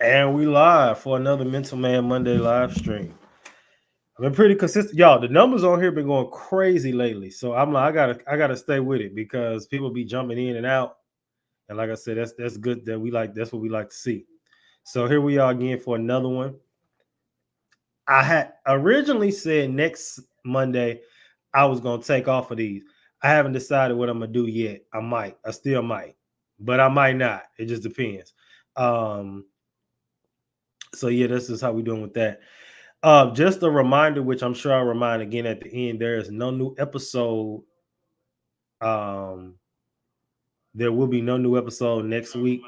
And we live for another Mental Man Monday live stream. I've been pretty consistent, y'all. The numbers on here been going crazy lately, so I'm like, I gotta stay with it because people be jumping in and out. And like I said, that's good that we like. That's what we like to see. So here we are again for another one. I had originally said next Monday I was gonna take off of these. I haven't decided what I'm gonna do yet. I might. I still might, but I might not. It just depends. Um, so yeah, this is how we doing with that. Just a reminder, which I'm sure I'll remind again at the end, there is no new episode. Um, there will be no new episode next week.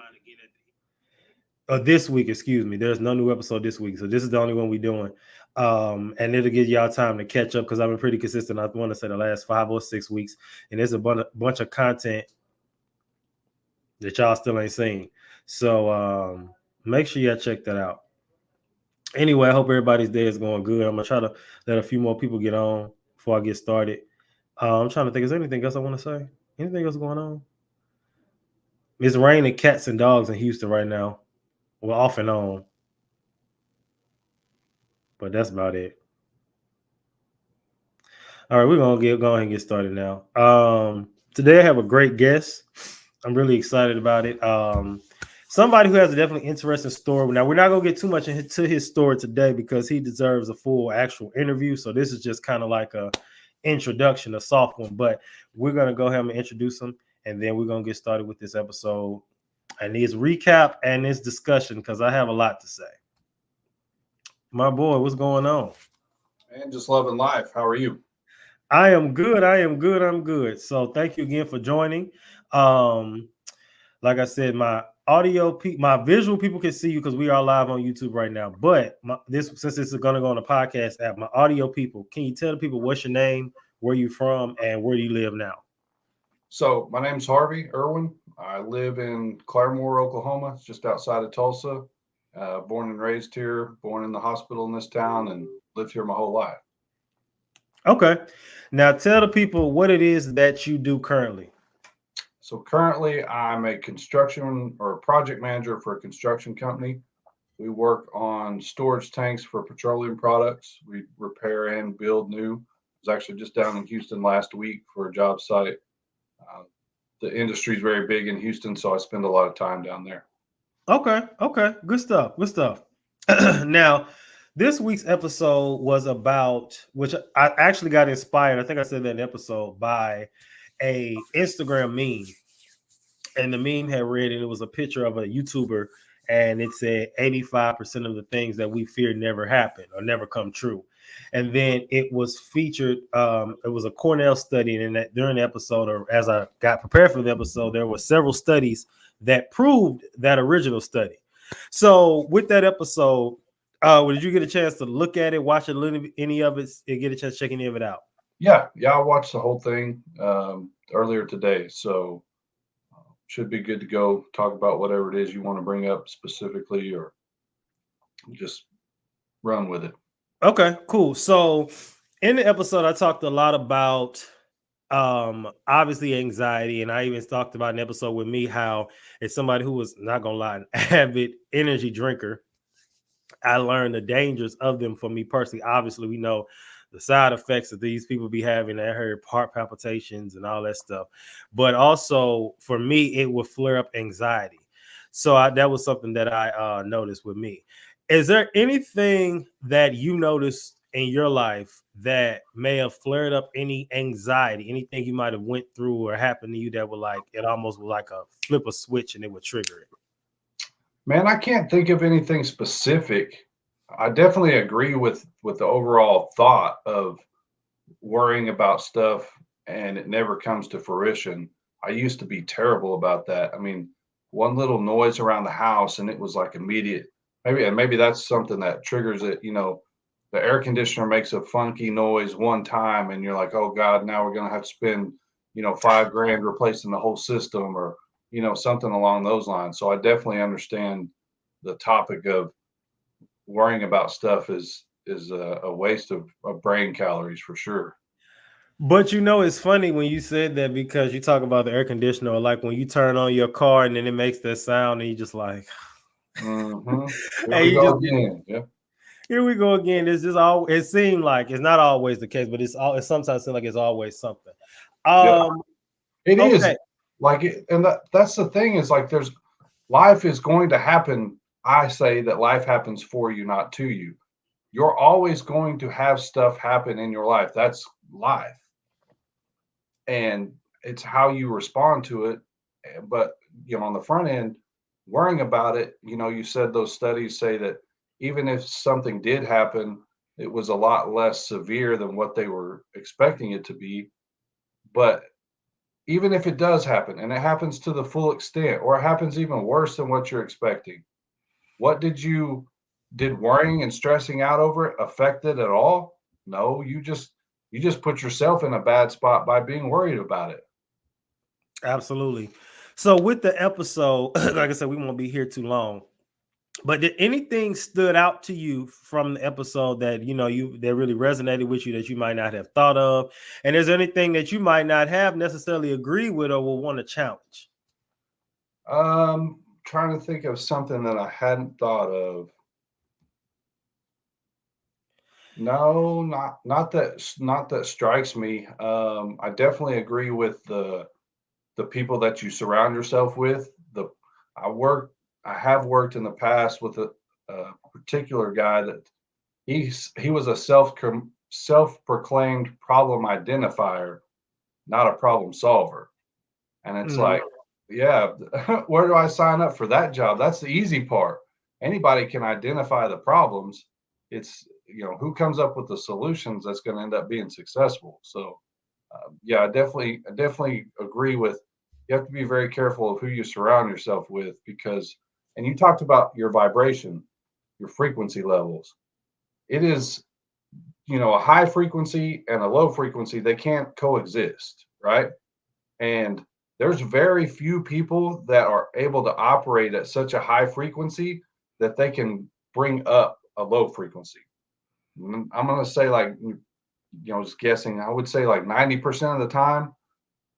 This week, excuse me. There's no new episode this week. So this is the only one we're doing. And it'll give y'all time to catch up because I've been pretty consistent. I want to say the last 5 or 6 weeks. And there's a bunch of content that y'all still ain't seen. So make sure y'all check that out. Anyway, I hope everybody's day is going good. I'm gonna try to let a few more people get on before I get started. I'm trying to think. Is there anything else I want to say? Anything else going on? It's raining cats and dogs in Houston right now. Well, off and on, but that's about it. All right, we're gonna go ahead and get started now. Today I have a great guest. I'm really excited about it. Somebody who has a definitely interesting story. Now, we're not going to get too much into his story today because he deserves a full actual interview. So this is just kind of like a introduction, a soft one. But we're going to go ahead and introduce him, and then we're going to get started with this episode and his recap and his discussion because I have a lot to say. My boy, what's going on? And just loving life. How are you? I am good. I'm good. So thank you again for joining. Like I said, my my visual people can see you because we are live on YouTube right now. But since this is going to go on a podcast app, my audio people, can you tell the people what's your name, where you from, and where do you live now? So my name's Harvey Irwin. I live in Claremore, Oklahoma. It's just outside of Tulsa. Born and raised here, born in the hospital in this town, and lived here my whole life. Okay. Now tell the people what it is that you do currently. So currently I'm a construction or project manager for a construction company. We work on storage tanks for petroleum products. We repair and build new. I was actually just down in Houston last week for a job site. The industry is very big in Houston, so I spend a lot of time down there. Okay. Good stuff. Now, this week's episode was about, which I actually got inspired, I think I said that in the episode, by a Instagram meme. And the meme had read, and it was a picture of a YouTuber, and it said 85% of the things that we fear never happen or never come true. And then it was featured, it was a Cornell study, and during the episode, or as I got prepared for the episode, there were several studies that proved that original study. So with that episode, did you get a chance to look at it, watch it, any of it, and get a chance to check any of it out? Yeah, I watched the whole thing earlier today, so should be good to go. Talk about whatever it is you want to bring up specifically, or just run with it. Okay, cool. So in the episode, I talked a lot about obviously anxiety, and I even talked about an episode with me how as somebody who was, not gonna lie, an avid energy drinker, I learned the dangers of them. For me personally, obviously we know the side effects that these people be having. I heard heart palpitations and all that stuff, but also for me it would flare up anxiety. So that was something that I noticed with me. Is there anything that you noticed in your life that may have flared up any anxiety, anything you might have went through or happened to you that would like, it almost would like a flip a switch and it would trigger it? Man, I can't think of anything specific. I definitely agree with the overall thought of worrying about stuff and it never comes to fruition. I used to be terrible about that. I mean, one little noise around the house and it was like immediate. Maybe that's something that triggers it. The air conditioner makes a funky noise one time and you're like, oh God, now we're gonna have to spend, $5 grand replacing the whole system, or something along those lines. So I definitely understand the topic of worrying about stuff is a waste of brain calories for sure. But it's funny when you said that because you talk about the air conditioner, or like when you turn on your car and then it makes that sound and you just like, Here And we you go just again. Yeah. here we go again. It's just all it seemed like it's not always the case, but it sometimes seems like it's always something. Yeah. Um, It is okay. like and that's the thing is like there's life is going to happen. I say that life happens for you, not to you. You're always going to have stuff happen in your life. That's life. And it's how you respond to it. But on the front end, worrying about it, you said those studies say that even if something did happen, it was a lot less severe than what they were expecting it to be. But even if it does happen and it happens to the full extent, or it happens even worse than what you're expecting, what did worrying and stressing out over it affect it at all? No, you just put yourself in a bad spot by being worried about it. Absolutely. So with the episode, like I said, we won't be here too long. But did anything stood out to you from the episode that that really resonated with you that you might not have thought of? And is there anything that you might not have necessarily agree with or will want to challenge? Trying to think of something that I hadn't thought of. No, not that strikes me. I definitely agree with the people that you surround yourself with. I work I have worked in the past with a particular guy that he was a self-proclaimed problem identifier, not a problem solver. And it's Mhm. like, yeah, where do I sign up for that job? That's the easy part. Anybody can identify the problems. It's, who comes up with the solutions that's going to end up being successful. So, yeah, I definitely agree with. You have to be very careful of who you surround yourself with because, and you talked about your vibration, your frequency levels. It is, a high frequency and a low frequency. They can't coexist, right? And there's very few people that are able to operate at such a high frequency that they can bring up a low frequency. I'm going to say, like, just guessing, I would say like 90% of the time,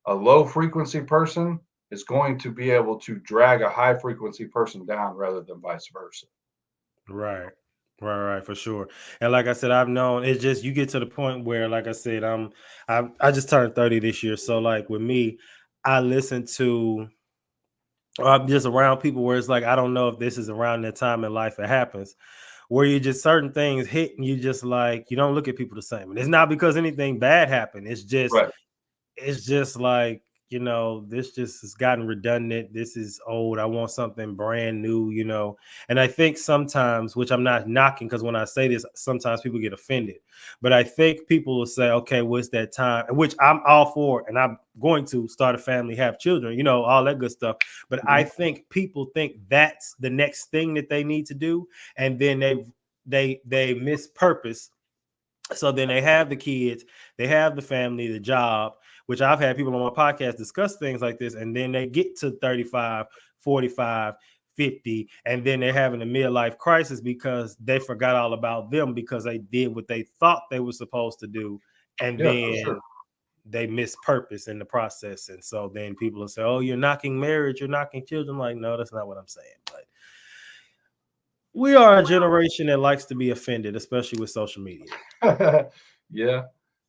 a low frequency person is going to be able to drag a high frequency person down rather than vice versa. Right. Right, for sure. And like I said, I've known it's just you get to the point where, like I said, I just turned 30 this year. So like with me, I listen to I'm just around people where it's like I don't know if this is around that time in life it happens where you just certain things hit and you just like you don't look at people the same. And it's not because anything bad happened. Right. It's just like this just has gotten redundant. This is old. I want something brand new. And I think sometimes, which I'm not knocking, because when I say this sometimes people get offended, but I think people will say, okay, what's that time, which I'm all for, and I'm going to start a family, have children, all that good stuff. But I Mhm. think people think that's the next thing that they need to do, and then they miss purpose. So then they have the kids, they have the family, the job, which I've had people on my podcast discuss things like this. And then they get to 35, 45, 50, and then they're having a midlife crisis because they forgot all about them because they did what they thought they were supposed to do. And Yeah, for sure. then they miss purpose in the process. And so then people will say, oh, you're knocking marriage, you're knocking children. Like, no, that's not what I'm saying. But we are a generation that likes to be offended, especially with social media. Yeah.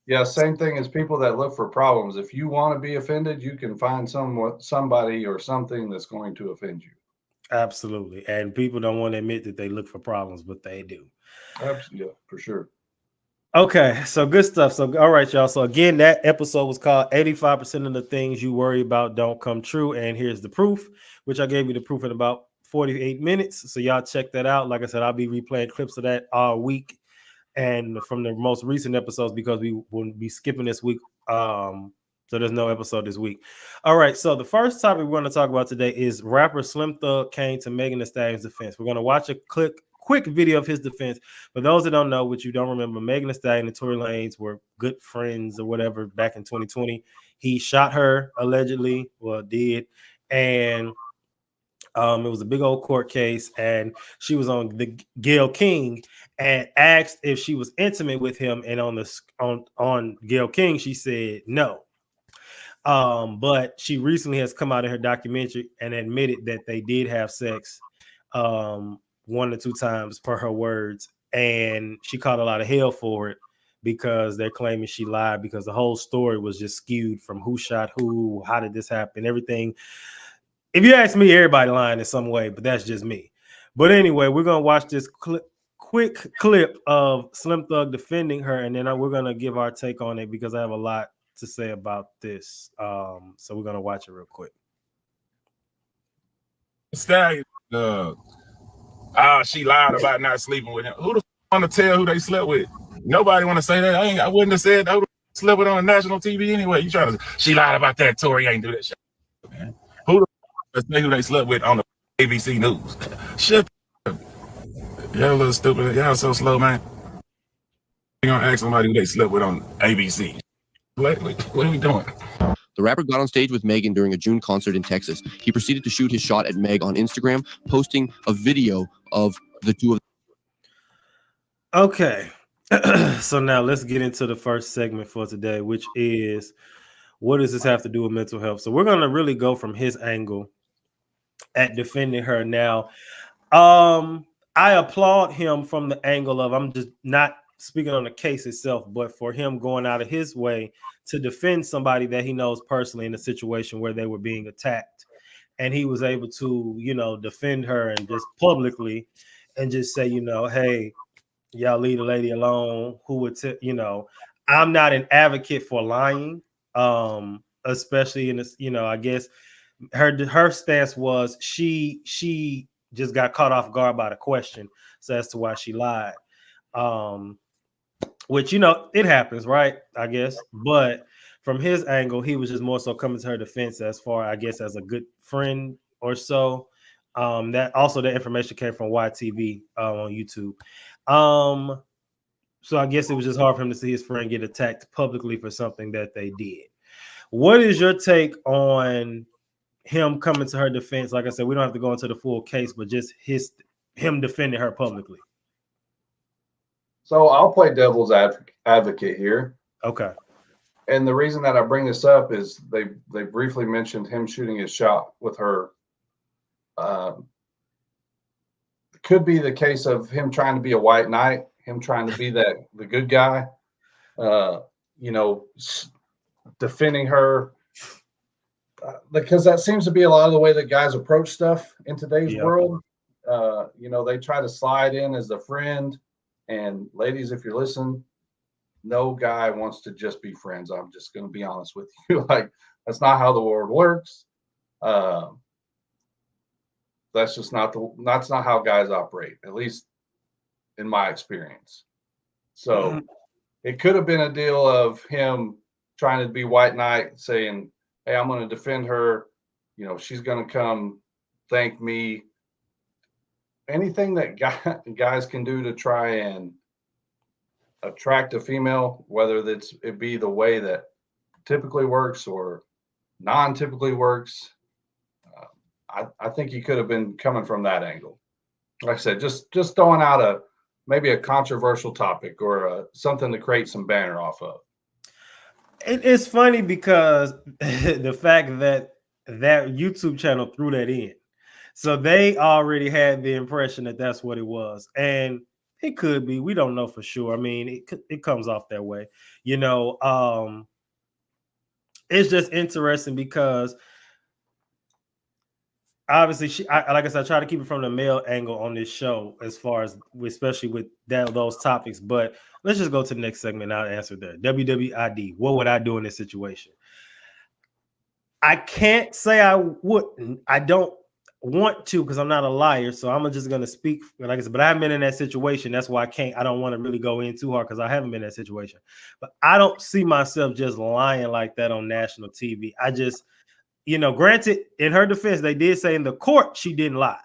Yeah, same thing as people that look for problems. If you want to be offended, you can find somebody or something that's going to offend you. Absolutely. And people don't want to admit that they look for problems, but they do. Absolutely, yeah, for sure. Okay, so good stuff. So, all right, y'all. So, again, that episode was called 85% of the Things You Worry About Don't Come True. And here's the proof, which I gave you the proof in about 48 minutes. So, y'all check that out. Like I said, I'll be replaying clips of that all week and from the most recent episodes because we will be skipping this week. So there's no episode this week. All right. So the first topic we're going to talk about today is rapper Slim Thug came to Megan Thee Stallion's defense. We're going to watch a quick video of his defense. For those that don't know, which you don't remember, Megan Thee Stallion and Tory Lanez were good friends or whatever back in 2020. He shot her allegedly, well, did, and it was a big old court case, and she was on the Gayle King and asked if she was intimate with him. And on Gayle King, she said no. But she recently has come out in her documentary and admitted that they did have sex 1 or 2 times per her words, and she caught a lot of hell for it because they're claiming she lied because the whole story was just skewed from who shot who, how did this happen, everything. If you ask me, everybody lying in some way, but that's just me. But anyway, we're gonna watch this quick clip of Slim Thug defending her, and then we're gonna give our take on it because I have a lot to say about this. So we're gonna watch it real quick. Stallion, she lied about not sleeping with him. Who the want to tell who they slept with? Nobody want to say that. I wouldn't have said who slept with on national TV anyway. You trying to? She lied about that. Tory ain't do that shit. Man. Who the say who they slept with on the ABC News? Shit. Y'all a little stupid. Y'all so slow, man. You gonna ask somebody who they slept with on ABC? What are we doing? The rapper got on stage with Megan during a June concert in Texas. He proceeded to shoot his shot at Meg on Instagram, posting a video of the two of them. Okay. So now let's get into the first segment for today, which is, what does this have to do with mental health? So we're going to really go from his angle at defending her. Now, I applaud him from the angle of, I'm just not speaking on the case itself, but for him going out of his way to defend somebody that he knows personally in a situation where they were being attacked. And he was able to, defend her and just publicly and just say, hey, y'all leave the lady alone. Who would, I'm not an advocate for lying, especially in this, I guess her stance was she just got caught off guard by the question. So as to why she lied. Which, it happens, right? I guess. But from his angle, he was just more so coming to her defense as far, I guess, as a good friend or so. That also the information came from YTV on YouTube. So I guess it was just hard for him to see his friend get attacked publicly for something that they did. What is your take on him coming to her defense? Like I said, we don't have to go into the full case, but just him defending her publicly. So I'll play devil's advocate here. Okay. And the reason that I bring this up is they briefly mentioned him shooting his shot with her. Could be the case of him trying to be a white knight, him trying to be the good guy, defending her. Because that seems to be a lot of the way that guys approach stuff in today's world. They try to slide in as a friend. And ladies, if you're listening, no guy wants to just be friends. I'm just going to be honest with you. Like, that's not how the world works. That's just that's not how guys operate, at least in my experience. So it could have been a deal of him trying to be white knight, saying, hey, I'm going to defend her. She's going to come thank me. Anything that guys can do to try and attract a female, whether it be the way that typically works or non-typically works, I think he could have been coming from that angle. Like I said, just throwing out maybe a controversial topic or something to create some banner off of. It's funny because the fact that YouTube channel threw that in. So they already had the impression that that's what it was. And it could be. We don't know for sure. I mean, it comes off that way. It's just interesting because obviously, like I said, I try to keep it from the male angle on this show as far as, especially with those topics. But let's just go to the next segment. I'll answer that. WWID. What would I do in this situation? I can't say I wouldn't. I don't want to because I'm not a liar, so I'm just gonna speak like I said, but I haven't been in that situation. That's why I don't want to really go in too hard because I haven't been in that situation. But I don't see myself just lying like that on national TV. I just, granted, in her defense, they did say in the court she didn't lie.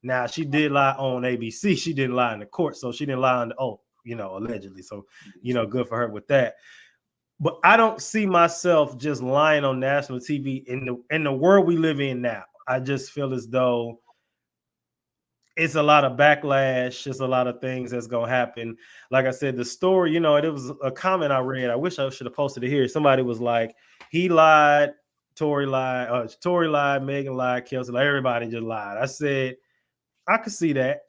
Now she did lie on ABC, she didn't lie in the court, so she didn't lie on the oath, allegedly. So, good for her with that. But I don't see myself just lying on national TV in the world we live in now. I just feel as though it's a lot of backlash. It's a lot of things that's going to happen. Like I said, the story, it was a comment I read. I wish I should have posted it here. Somebody was like, he lied, Tory lied, Megan lied, Kelsey lied, everybody just lied. I said, I could see that.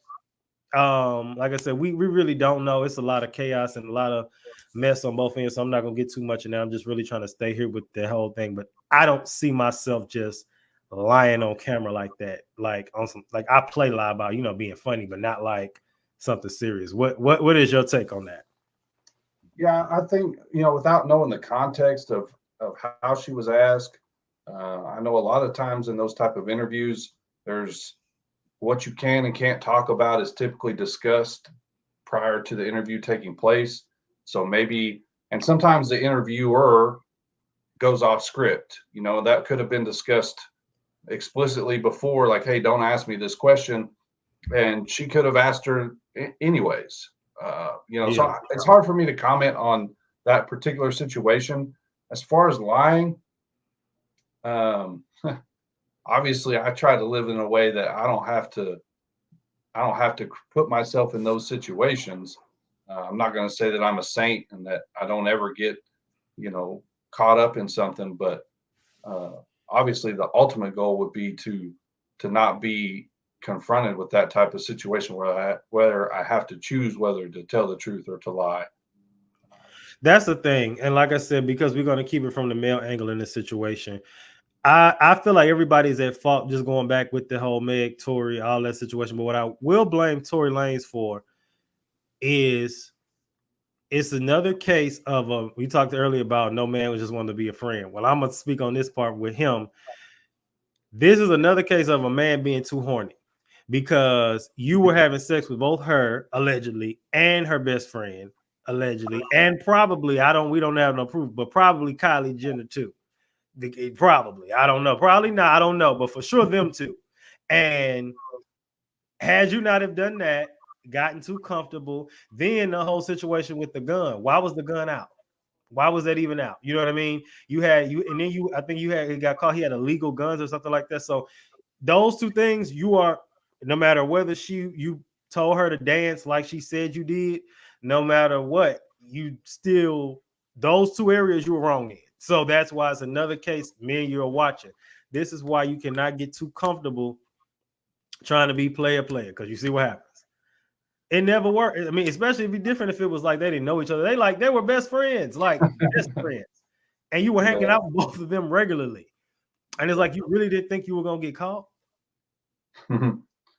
Like I said, we really don't know. It's a lot of chaos and a lot of mess on both ends. So I'm not gonna get too much in there. I'm just really trying to stay here with the whole thing. But I don't see myself just lying on camera like that. Like on some, like I play lie about, you know, being funny, but not like something serious. What is your take on that? Yeah, I think, you know, without knowing the context of how she was asked, I know a lot of times in those type of interviews, there's what you can and can't talk about is typically discussed prior to the interview taking place. So maybe, and sometimes the interviewer goes off script. You know, that could have been discussed explicitly before, like, hey, don't ask me this question. And she could have asked her anyways. You know, so it's hard for me to comment on that particular situation. As far as lying, obviously I try to live in a way that I don't have to put myself in those situations. I'm not going to say that I'm a saint and that I don't ever get, you know, caught up in something, but obviously the ultimate goal would be to not be confronted with that type of situation where I have to choose whether to tell the truth or to lie. That's the thing. And like I said, because we're going to keep it from the male angle in this situation, I feel like everybody's at fault, just going back with the whole Meg, Tory, all that situation. But what I will blame Tory Lanez for is it's another case of we talked earlier about no man was just wanting to be a friend. Well, I'm going to speak on this part with him. This is another case of a man being too horny because you were having sex with both her allegedly and her best friend allegedly, and probably we don't have no proof, but probably Kylie Jenner too. Probably, I don't know, probably not, I don't know, but for sure them two. And had you not have done that, gotten too comfortable, then the whole situation with the gun, why was the gun out? Why was that even out? You know what I mean? And then I think he got caught. He had illegal guns or something like that. So those two things, you are, no matter whether you told her to dance like she said you did, no matter what, you still, those two areas you were wrong in. So that's why it's another case, me and you are watching. This is why you cannot get too comfortable trying to be player, because you see what happens. It never worked. I mean, especially if it'd be different if it was like they didn't know each other. They were best friends, like best friends. And you were hanging out with both of them regularly. And it's like, you really didn't think you were gonna get caught?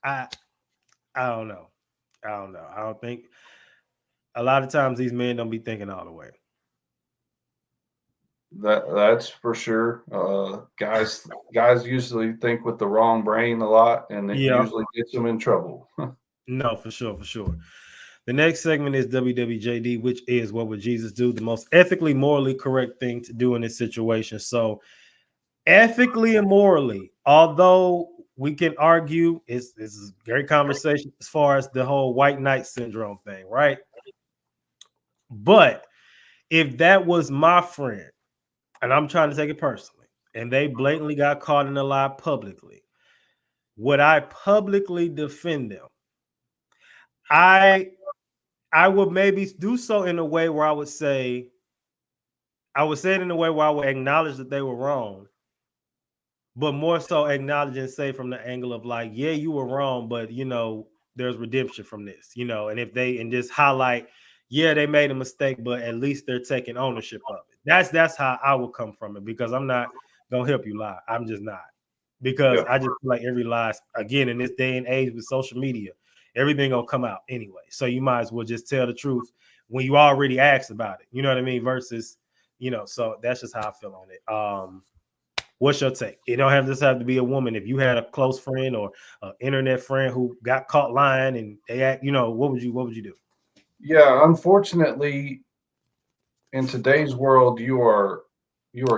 I don't know. I don't think, a lot of times these men don't be thinking all the way. That's for sure. Guys usually think with the wrong brain a lot, and it usually gets them in trouble. No, for sure. The next segment is WWJD, which is what would Jesus do? The most ethically, morally correct thing to do in this situation. So ethically and morally, although we can argue, this is a great conversation as far as the whole white knight syndrome thing, right? But if that was my friend, and I'm trying to take it personally, and they blatantly got caught in a lie publicly, would I publicly defend them? I would maybe do so in a way where I would say it in a way where I would acknowledge that they were wrong, but more so acknowledge and say from the angle of like, yeah, you were wrong, but you know, there's redemption from this, you know, and just highlight, yeah, they made a mistake, but at least they're taking ownership of it. That's how I would come from it, because I'm not gonna help you lie. I'm just not, because I just feel like every lie, again, in this day and age with social media, everything gonna come out anyway. So you might as well just tell the truth when you already asked about it. You know what I mean? Versus, you know, so that's just how I feel on it. What's your take? It don't have to be a woman. If you had a close friend or an internet friend who got caught lying and they act, you know, what would you do? Yeah, unfortunately, in today's world, you are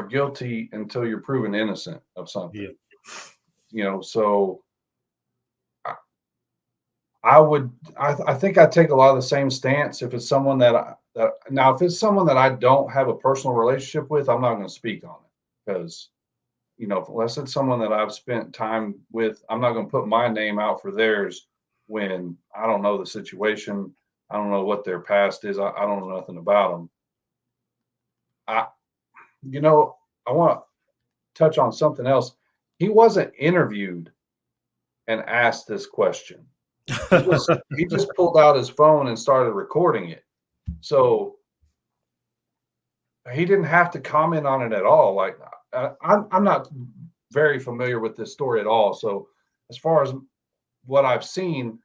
guilty until you're proven innocent of something. Yeah. You know, so I think I take a lot of the same stance. If it's someone if it's someone that I don't have a personal relationship with, I'm not going to speak on it, because, you know, unless it's someone that I've spent time with, I'm not going to put my name out for theirs when I don't know the situation. I don't know what their past is. I don't know nothing about them. I want to touch on something else. He wasn't interviewed and asked this question. He just pulled out his phone and started recording it. So he didn't have to comment on it at all. Like I'm not very familiar with this story at all. So as far as what I've seen,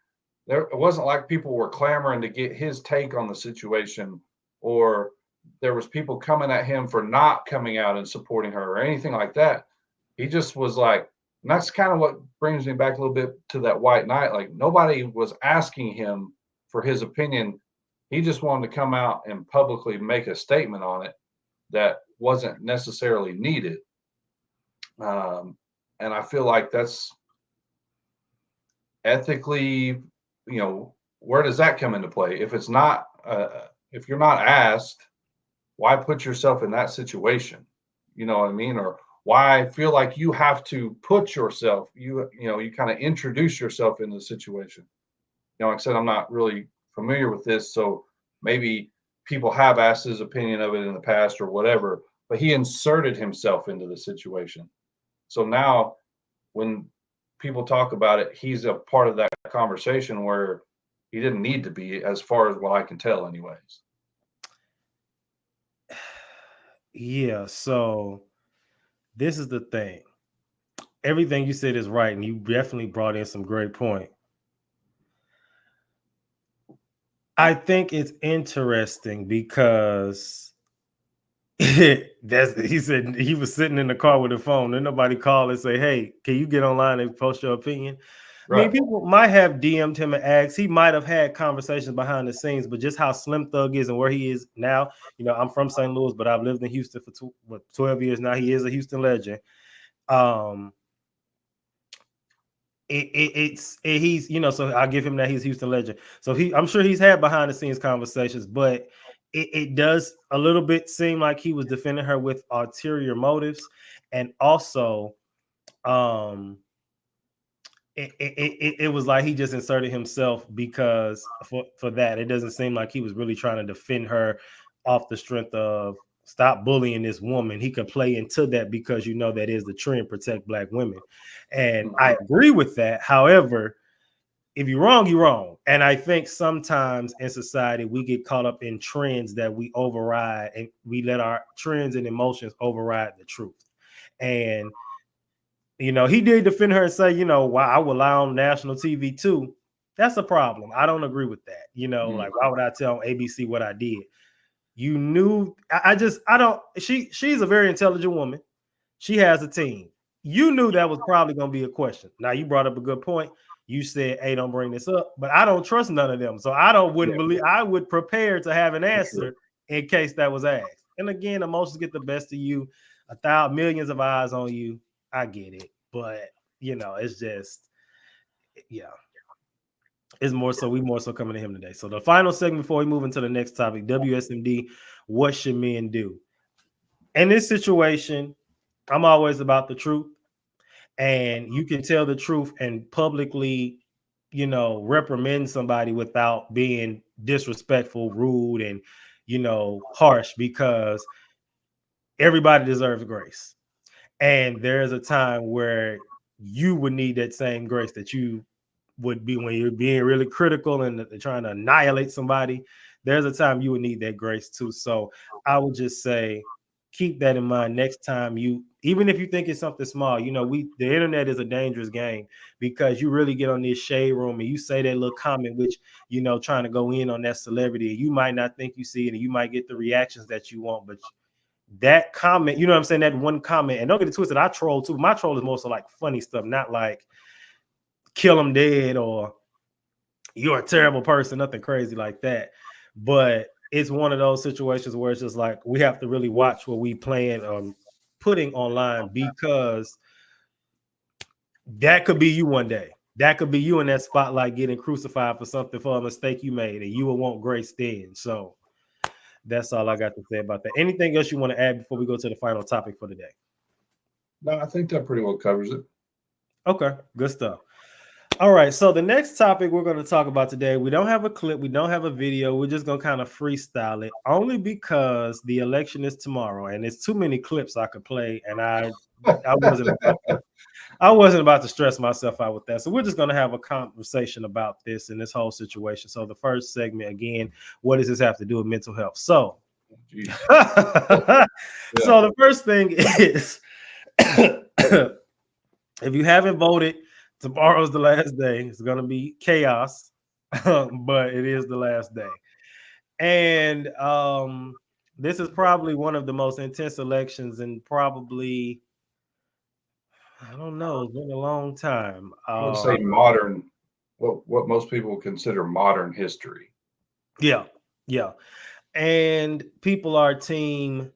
it wasn't like people were clamoring to get his take on the situation, or there was people coming at him for not coming out and supporting her or anything like that. He just was like, and that's kind of what brings me back a little bit to that white knight. Like nobody was asking him for his opinion. He just wanted to come out and publicly make a statement on it that wasn't necessarily needed. And I feel like that's ethically, where does that come into play? If it's not, if you're not asked, why put yourself in that situation? You know what I mean? Or why feel like you have to put yourself, you kind of introduce yourself in the situation. Like I said, I'm not really familiar with this, so maybe people have asked his opinion of it in the past or whatever, but he inserted himself into the situation. So now when people talk about it, he's a part of that conversation where he didn't need to be, as far as what I can tell anyways. Yeah, so this is the thing. Everything you said is right, and you definitely brought in some great point. I think it's interesting because he said he was sitting in the car with a phone, and nobody called and say, "Hey, can you get online and post your opinion?" Right. I mean, people might have DM'd him and asked. He might have had conversations behind the scenes, but just how Slim Thug is and where he is now. I'm from St. Louis, but I've lived in Houston for 12 years now. He is a Houston legend. He's so I give him that he's a Houston legend. So I'm sure he's had behind the scenes conversations, but it does a little bit seem like he was defending her with ulterior motives, and also it was like he just inserted himself because for that. It doesn't seem like he was really trying to defend her off the strength of stop bullying this woman. He could play into that because that is the trend, protect Black women. And I agree with that. However, if you're wrong, you're wrong. And I think sometimes in society, we get caught up in trends that we override, and we let our trends and emotions override the truth. And he did defend her and say, why I will lie on national TV too. That's a problem. I don't agree with that. Like, why would I tell ABC what I did? You knew. I don't. She's a very intelligent woman. She has a team. You knew that was probably going to be a question. Now, you brought up a good point. You said, "Hey, don't bring this up," but I don't trust none of them, so wouldn't believe. I would prepare to have an answer in case that was asked. And again, emotions get the best of you. Millions of eyes on you. I get it, but it's just, it's more so coming to him today. So the final segment before we move into the next topic, WSMD, what should men do? In this situation, I'm always about the truth, and you can tell the truth and publicly, reprimand somebody without being disrespectful, rude, and harsh, because everybody deserves grace. And there's a time where you would need that same grace that you would be when you're being really critical and trying to annihilate somebody. There's a time you would need that grace too. So I would just say, keep that in mind next time even if you think it's something small. The internet is a dangerous game, because you really get on this shade room and you say that little comment, which, trying to go in on that celebrity. You might not think you see it, and you might get the reactions that you want, but that comment, what I'm saying, that one comment, and don't get it twisted, I troll too. My troll is mostly like funny stuff, not like kill them dead or you're a terrible person, nothing crazy like that. But it's one of those situations where it's just like we have to really watch what we plan on putting online, because that could be you one day. That could be you in that spotlight getting crucified for something, for a mistake you made, and you will want grace then. So that's all I got to say about that. Anything else you want to add before we go to the final topic for the day? No, I think that pretty well covers it. Okay, good stuff. All right, so the next topic we're going to talk about today, we don't have a clip, we don't have a video, we're just going to kind of freestyle it, only because the election is tomorrow, and it's too many clips I could play, and I I wasn't about to stress myself out with that. So we're just going to have a conversation about this and this whole situation. So the first segment, again, what does this have to do with mental health? So, Yeah. so the first thing is, if you haven't voted, tomorrow's the last day. It's going to be chaos, but it is the last day. And this is probably one of the most intense elections in probably, I don't know, it's been a long time. I would say modern, what most people consider modern history. Yeah. And people are team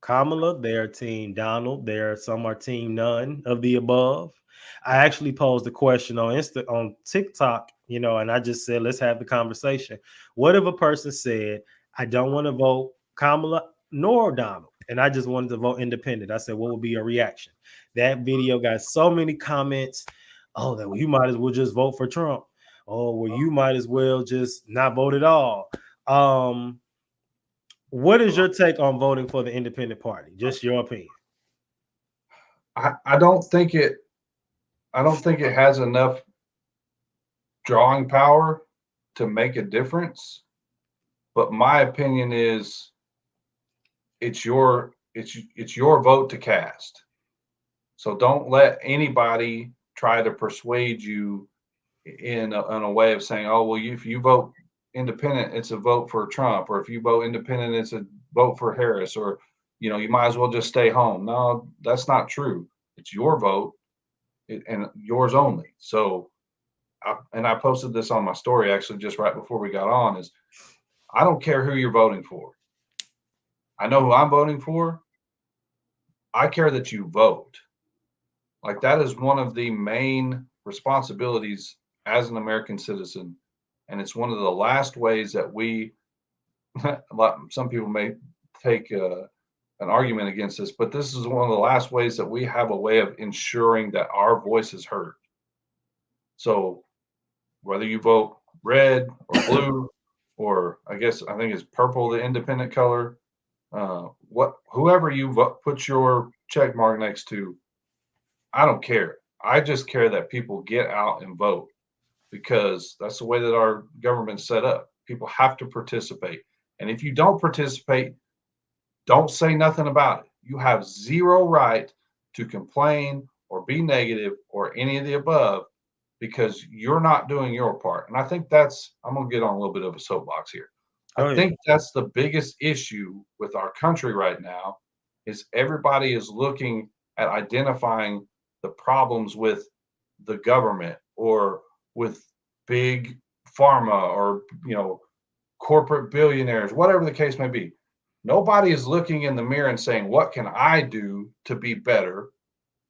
Kamala, they're team Donald, some are team none of the above. I actually posed a question on TikTok, and I just said, let's have the conversation. What if a person said, I don't want to vote Kamala nor Donald, and I just wanted to vote independent? I said, what would be your reaction? That video got so many comments. Oh, that you might as well just vote for Trump. Oh, well, you might as well just not vote at all. What is your take on voting for the independent party? Just your opinion. I don't think it has enough drawing power to make a difference. But my opinion is it's your vote to cast. So don't let anybody try to persuade you in a way of saying, oh, well, if you vote independent, it's a vote for Trump, or if you vote independent, it's a vote for Harris, or you might as well just stay home. No, that's not true. It's your vote and yours only. So, I posted this on my story actually just right before we got on, is I don't care who you're voting for. I know who I'm voting for. I care that you vote. Like, that is one of the main responsibilities as an American citizen. And it's one of the last ways that we, some people may take an argument against this, but this is one of the last ways that we have a way of ensuring that our voice is heard. So whether you vote red or blue, or I think it's purple, the independent color, whoever you vote, put your check mark next to, I don't care. I just care that people get out and vote, because that's the way that our government's set up. People have to participate. And if you don't participate, don't say nothing about it. You have zero right to complain or be negative or any of the above, because you're not doing your part. And I think I'm going to get on a little bit of a soapbox here. I think that's the biggest issue with our country right now, is everybody is looking at identifying the problems with the government or with big pharma or, corporate billionaires, whatever the case may be. Nobody is looking in the mirror and saying, what can I do to be better?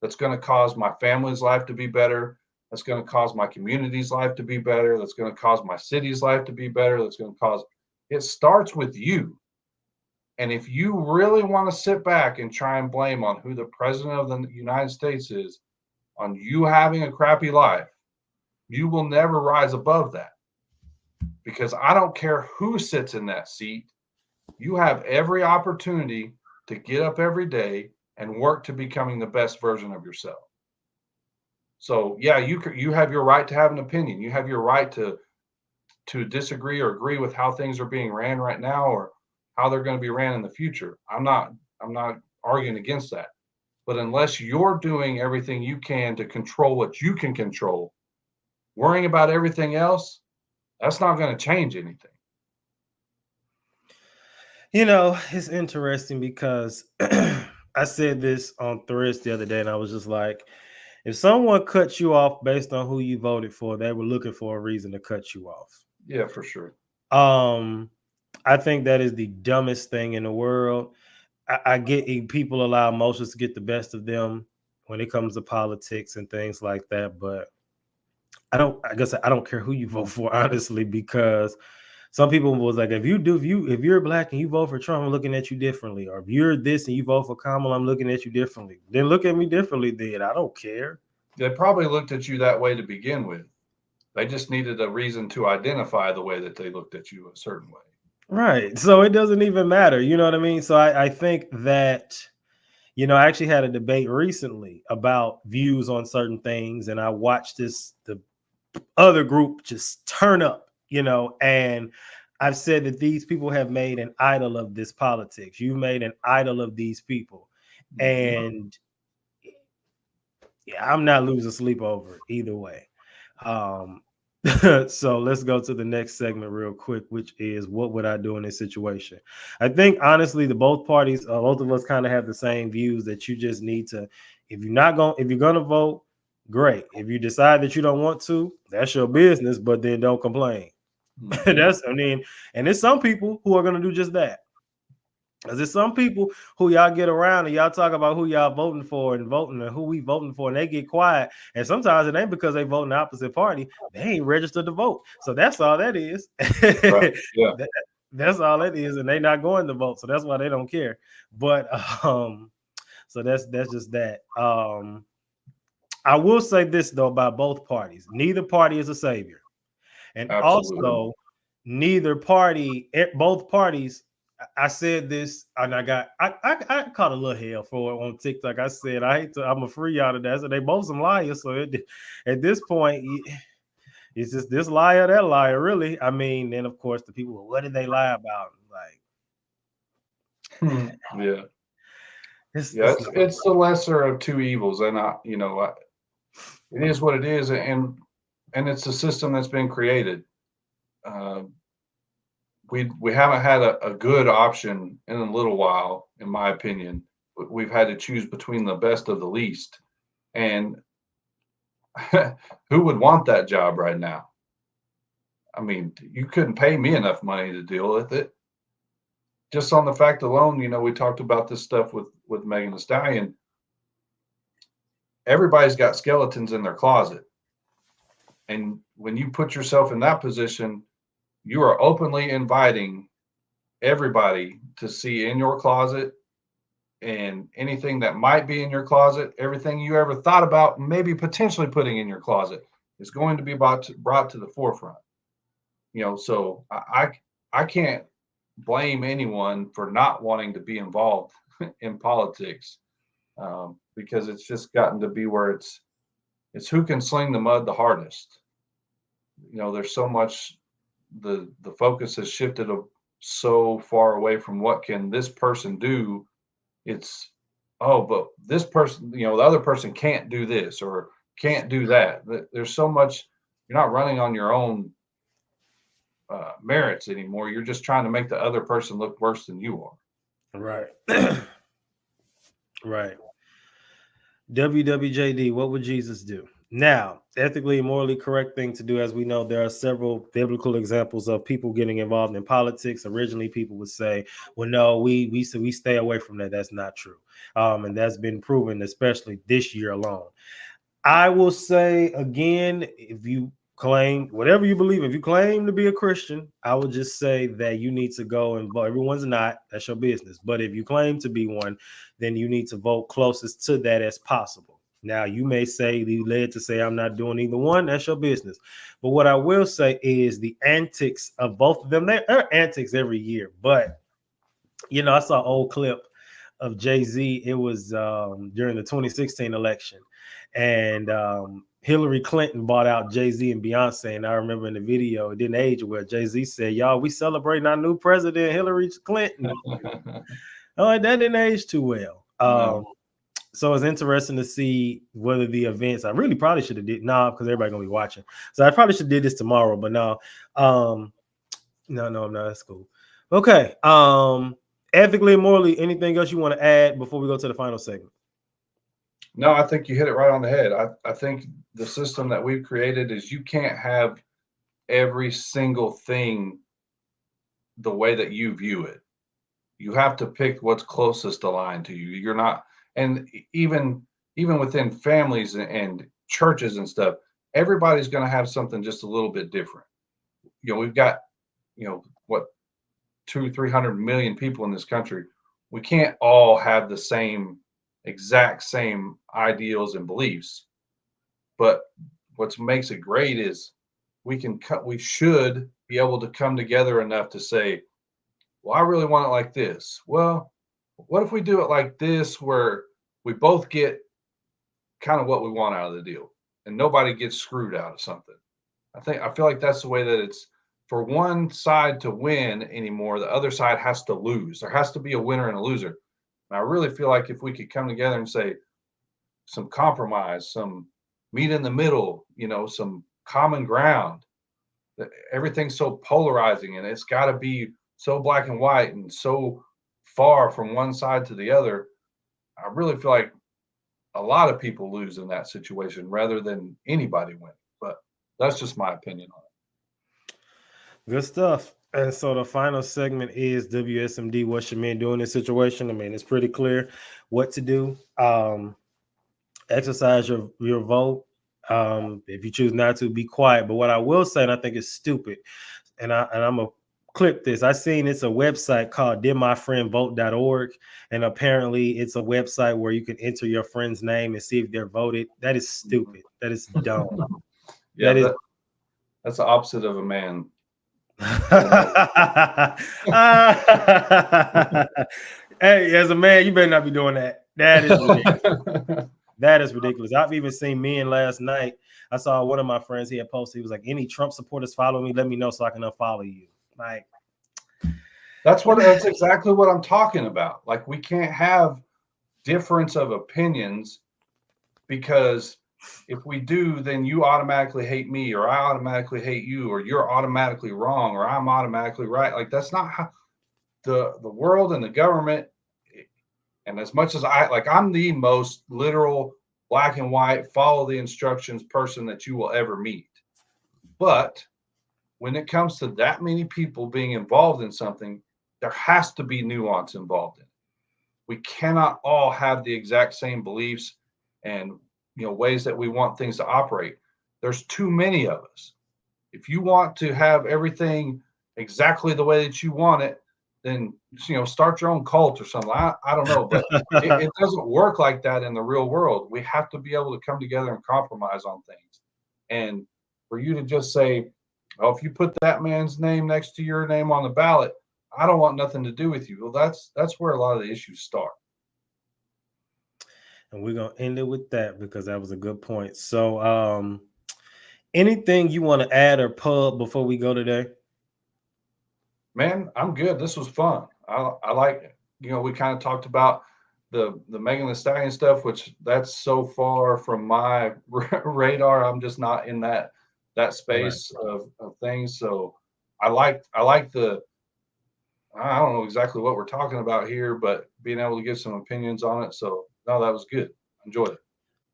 That's going to cause my family's life to be better. That's going to cause my community's life to be better. That's going to cause my city's life to be better. It starts with you. And if you really want to sit back and try and blame on who the president of the United States is, on you having a crappy life, you will never rise above that. Because I don't care who sits in that seat. You have every opportunity to get up every day and work to becoming the best version of yourself. So yeah, you have your right to have an opinion. You have your right to disagree or agree with how things are being ran right now, or how they're going to be ran in the future. I'm not arguing against that. But unless you're doing everything you can to control what you can control, worrying about everything else, that's not going to change anything. It's interesting because I said this on Threads the other day, and I was just like, if someone cuts you off based on who you voted for, they were looking for a reason to cut you off. Yeah, for sure. I think that is the dumbest thing in the world. I get people allow emotions to get the best of them when it comes to politics and things like that, but I don't care who you vote for, honestly, because some people was like, if you're black and you vote for Trump, I'm looking at you differently. Or if you're this and you vote for Kamala, I'm looking at you differently. Then look at me differently then. I don't care. They probably looked at you that way to begin with. They just needed a reason to identify the way that they looked at you a certain way. Right. So it doesn't even matter. You know what I mean? So I think that, You know, I actually had a debate recently about views on certain things, and I watched the other group just turn up, you know, and I've said that these people have made an idol of this politics. You've made an idol of these people. And yeah, I'm not losing sleep over it either way. Um, so let's go to the next segment real quick, which is what would I do in this situation? I think honestly, both parties, both of us kind of have the same views that you just need to, if you're gonna vote, great. If you decide that you don't want to, that's your business, but then don't complain. And there's some people who are gonna do just that. Because there's some people who y'all get around and y'all talk about who y'all voting for and who we voting for, and they get quiet. And sometimes it ain't because they vote in the opposite party. They ain't registered to vote. So that's all that is. Right. Yeah. That's all it is, and they not going to vote. So that's why they don't care. But so that's just that. I will say this though about both parties. Neither party is a savior. And Absolutely. also both parties, I said this, and I caught a little hell for it on TikTok. I said I'm a free y'all to that. So they both some liars. So at this point, it's just this liar, that liar, really. I mean, then of course the people, what did they lie about? Like, yeah, it's the lesser of two evils, and it is what it is, and it's a system that's been created. We haven't had a good option in a little while, in my opinion. We've had to choose between the best of the least, and who would want that job right now? I mean, you couldn't pay me enough money to deal with it. Just on the fact alone, we talked about this stuff with Megan Thee Stallion. Everybody's got skeletons in their closet, and when you put yourself in that position, you are openly inviting everybody to see in your closet, and anything that might be in your closet, everything you ever thought about maybe potentially putting in your closet is going to be brought to the forefront. So I can't blame anyone for not wanting to be involved in politics, because it's just gotten to be where it's who can sling the mud the hardest. There's so much, the focus has shifted so far away from what can this person do. It's, but this person, the other person can't do this or can't do that. There's so much, you're not running on your own merits anymore. You're just trying to make the other person look worse than you are. Right. Right. WWJD, what would Jesus do? Now, ethically and morally correct thing to do, as we know, there are several biblical examples of people getting involved in politics. Originally, people would say, well, no, we stay away from that. That's not true. And that's been proven, especially this year alone. I will say again, if you claim whatever you believe, if you claim to be a Christian, I would just say that you need to go and vote. Everyone's not, that's your business. But if you claim to be one, then you need to vote closest to that as possible. Now, you may say, you led to say, I'm not doing either one. That's your business. But what I will say is the antics of both of them, they're antics every year. But, I saw an old clip of Jay-Z. It was during the 2016 election. And Hillary Clinton bought out Jay-Z and Beyonce. And I remember in the video, it didn't age well. Jay-Z said, y'all, we celebrating our new president, Hillary Clinton. That didn't age too well. No. So it's interesting to see whether the events, I really probably should have did because everybody's gonna be watching. So I probably should have did this tomorrow, but no, I'm not. That's cool. Okay. Ethically and morally, anything else you want to add before we go to the final segment? No, I think you hit it right on the head. I think the system that we've created is you can't have every single thing the way that you view it. You have to pick what's closest aligned to you. You're not, and even within families and churches and stuff, everybody's going to have something just a little bit different. We've got, what, 200-300 million people in this country. We can't all have the exact same ideals and beliefs. But what makes it great is we should be able to come together enough to say, well, I really want it like this. Well, what if we do it like this, where we both get kind of what we want out of the deal and nobody gets screwed out of something? I feel like that's the way that it's, for one side to win anymore, the other side has to lose. There has to be a winner and a loser. And I really feel like if we could come together and say some compromise, some meet in the middle, some common ground. Everything's so polarizing and it's got to be so black and white and so far from one side to the other. I really feel like a lot of people lose in that situation rather than anybody win. But that's just my opinion on it. Good stuff. And so the final segment is WSMD. What should men do in this situation? I mean, it's pretty clear what to do. Exercise your vote. If you choose not to, be quiet. But what I will say, and I think it's stupid, and I'm gonna clip this. I seen it's a website called didmyfriendvote.org, and apparently it's a website where you can enter your friend's name and see if they're voted. That is stupid. That is dumb. Yeah, that's the opposite of a man. Hey, as a man, you better not be doing that. That is ridiculous. That is ridiculous. I've even seen men last night. I saw one of my friends, he had posted, he was like, any Trump supporters follow me, let me know so I can unfollow you. Like, that's exactly what I'm talking about. Like, we can't have difference of opinions, because if we do, then you automatically hate me, or I automatically hate you, or you're automatically wrong, or I'm automatically right. Like, that's not how the world and the government. And as much as I'm the most literal black and white, follow the instructions person that you will ever meet. But when it comes to that many people being involved in something, there has to be nuance involved in it. We cannot all have the exact same beliefs and ways that we want things to operate. There's too many of us. If you want to have everything exactly the way that you want it, then start your own cult or something. I don't know, but it doesn't work like that in the real world. We have to be able to come together and compromise on things. And for you to just say, oh, if you put that man's name next to your name on the ballot, I don't want nothing to do with you. Well, that's where a lot of the issues start. And we're gonna end it with that, because that was a good point. So anything you want to add or pub before we go today? Man, I'm good. This was fun. I like it. We kind of talked about the Megan Thee Stallion stuff, which that's so far from my radar. I'm just not in that space of things. So I like the, I don't know exactly what we're talking about here, but being able to give some opinions on it. So no, that was good. Enjoyed it.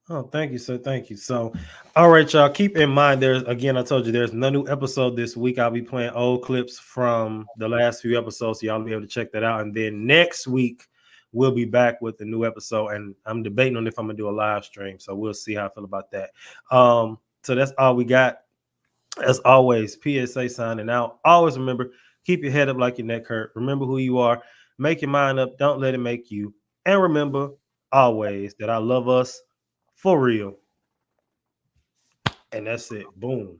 Oh, thank you, sir. Thank you. So, all right, y'all. Keep in mind, I told you there's no new episode this week. I'll be playing old clips from the last few episodes, so y'all will be able to check that out. And then next week, we'll be back with a new episode. And I'm debating on if I'm gonna do a live stream. So we'll see how I feel about that. So that's all we got. As always, PSA signing out. Always remember, keep your head up like your neck hurt. Remember who you are. Make your mind up. Don't let it make you. And remember always that I love us for real. And that's it. Boom.